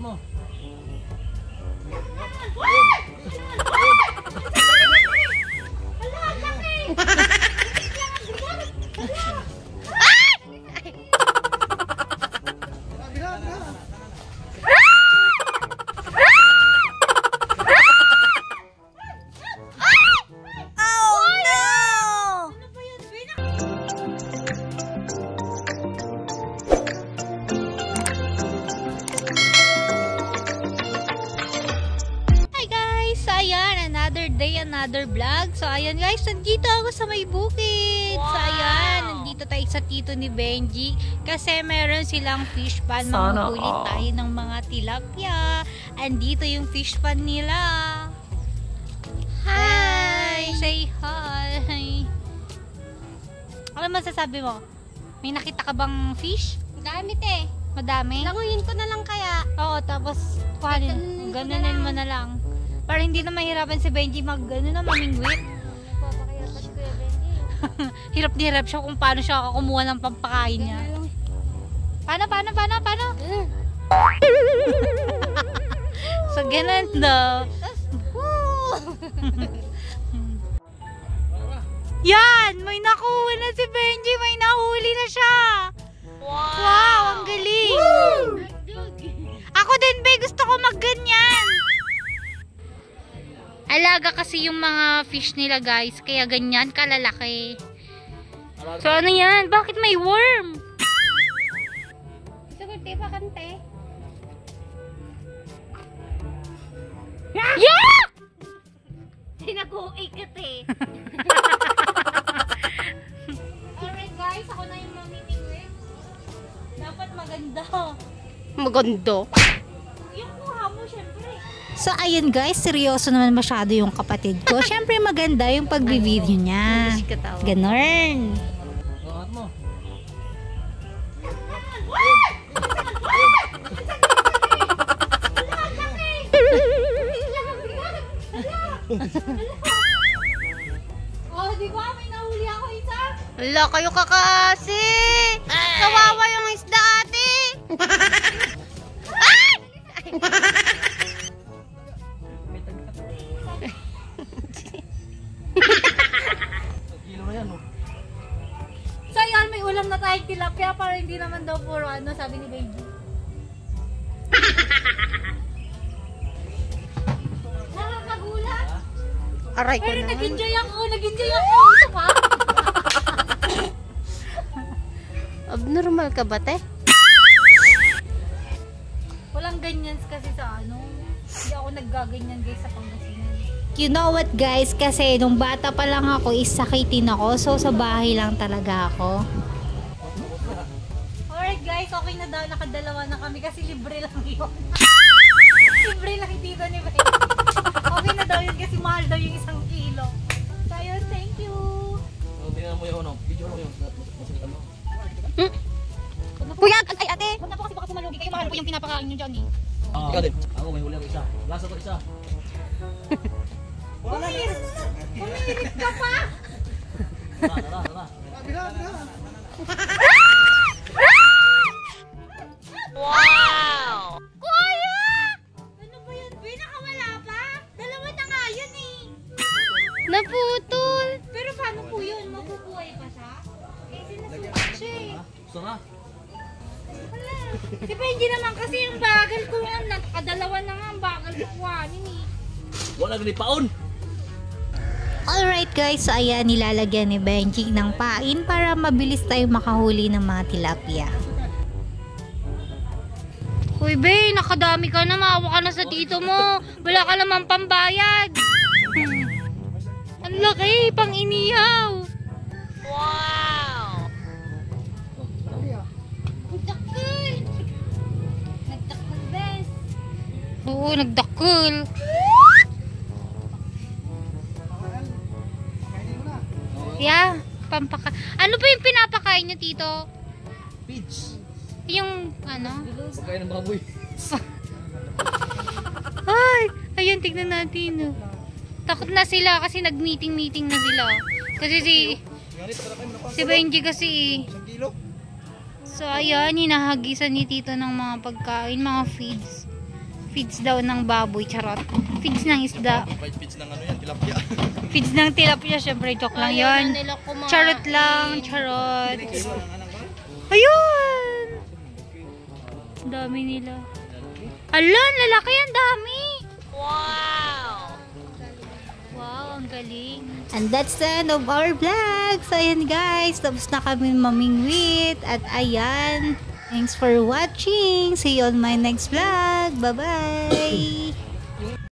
mo. Another vlog. So ayan guys, nandito ako sa may bukid. Wow. So ayan, nandito tayo sa tito ni Benji kasi meron silang fish pan. Manguhuli tayo ng mga tilapia. Andito yung fish pan nila. Hi! Say hi! Ano masasabi mo? May nakita ka bang fish? Gamit eh. Madami? Languyin ko na lang kaya. Oo, tapos ganunin mo na lang. Para hindi na mahirapan si Benji mamingwit. Papakahirapan si Kuya Benji. Hirap na hirap siya kung paano siya kumuha ng pampakain niya. Paano? So, ganun daw. Yan! May nakuha na si Benji. May nahuli na siya. Wow! Ang galing! Ako din, be. Gusto ko magganyan. Alaga kasi yung mga fish nila guys, kaya ganyan kalalaki. So ano yan? Bakit may worm? Saguti pa kante. Yeah! Sinaguikat eh. Alright guys, ako na yung mamimingwit. Dapat maganda. Maganda. Yung kuha mo syempre. So ayun guys, seryoso naman masyado yung kapatid ko. Syempre maganda yung pag-video niya. Ganon. Angat mo. Oh, di ba? May nahuli ako isa. Wala kayo kakasi. Kawawa yung isda ate. Kilo na yan, oh. So yan, may ulam na tayong tilapia para hindi naman daw puro ano, sabi ni Benji. Nakakagulat. Aray ko Pero naman. nag-enjoy ako. Ito pa. Abnormal ka ba te? Walang ganyan kasi sa ano. Hindi ako naggaganyan guys sa Pangasinan. You know what guys, kasi nung bata pa lang ako is sakitin ako. So sa bahay lang talaga ako. Alright guys, okay na daw. Nakadalawa na kami kasi libre lang yun. Libre lang dito ni Benji. Okay na daw yun kasi mahal daw yung 1 kilo. So ayun, thank you. So, tingnan mo yung ano. Video mo yung masalitan mo. Kuya, ay ate. Huwag na po kasi baka sumalugi kayo. Mahal po yung pinapakain nyo dyan eh. Ikaw din. Ako may huli ako isa. Lasa ko isa. Pumirit ka pa! Tara. Wow! Kuya! Ano ba yan? Nakawala pa? Dalawa na nga yun eh. Naputol. Pero paano po yun? Mabubuhay pa siya? Eh, sinusukat siya eh. Gusto na? Wala. Si Benji naman kasi yung bagal ko yan. Nakadalawa na nga ang bagal ko kuhanin eh. Wala gani paon. Alright guys, so ayan, nilalagyan ni Benji ng pain para mabilis tayong makahuli ng mga tilapia. Uy be, nakadami ka na, maawa ka na sa tito mo. Wala ka naman pambayad. Ang laki, pang inihaw. Wow! Nagdakul. Nagdakul bes. Oo, nagdakul. Yeah, ano pa yung pinapakain niyo, tito? Peach. Yung, ano? Pagkain ng baboy. Ay, ayun, tignan natin. Takot na sila kasi nag-meeting na sila. Kasi si Benji kasi. 1 kilo. So, ayan, hinahagisan ni tito ng mga pagkain, mga feeds. Feeds daw ng baboy, charot. Feeds ng isda. Feeds ng ano yan, tilapia. Feeds ng tilapia, syempre joke lang yon. Charot lang, charot. Ayun! Ang dami nila. Alon, lalaki, ang dami! Wow! Wow, ang galing. And that's the end of our vlog. So, ayan guys, tapos na kami mamingwit. At ayan, thanks for watching. See you on my next vlog. Bye-bye!